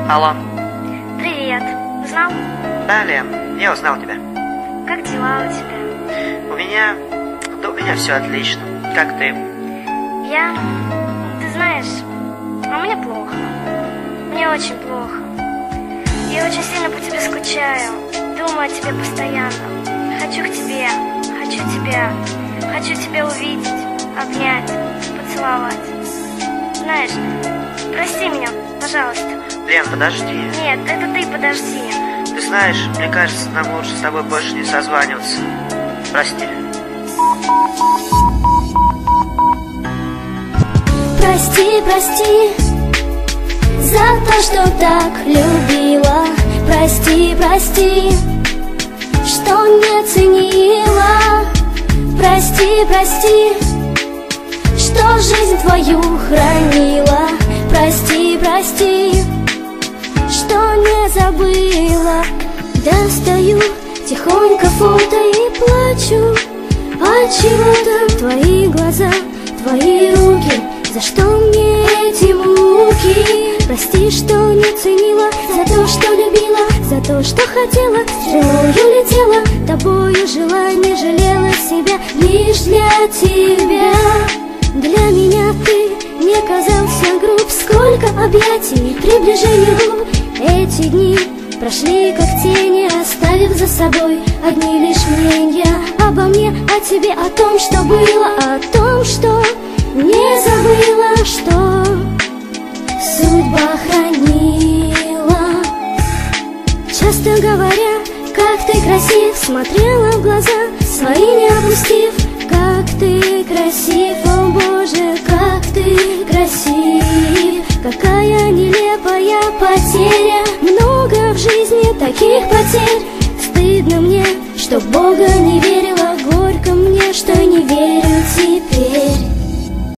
Алло. Привет. Узнал? Да, Лен, я узнал тебя. Как дела у тебя? У меня все отлично. Как ты? Ты знаешь, у меня плохо. Мне очень плохо. Я очень сильно по тебе скучаю. Думаю о тебе постоянно. Хочу к тебе. Хочу тебя увидеть, обнять, поцеловать. Знаешь, прости меня, пожалуйста. Лен, подожди. Нет, это ты подожди. Ты знаешь, мне кажется, нам лучше с тобой больше не созваниваться. Прости. Прости за то, что так любила. Прости, что не ценила. Прости, что жизнь твою хранила. Прости, что не забыла. Достаю тихонько фото и плачу. Отчего там твои глаза, твои руки? За что мне эти муки? Прости, что не ценила, за то, что любила, за то, что хотела, стрелою летела, тобою жила, не жалела себя, лишь для тебя. Для меня ты не казался груб, сколько объятий, приближений губ. Эти дни прошли как тени, оставив за собой одни лишь мнения обо мне, о тебе, о том, что было, о том, что не забыла, что судьба хранила. Часто говоря, как ты красив, смотрела в глаза свои не опустив. Как ты красив, о Боже, как ты красив. Какая нелепая потеря, много в жизни таких потерь. Стыдно мне, что в Бога не верила, горько мне, что не верила.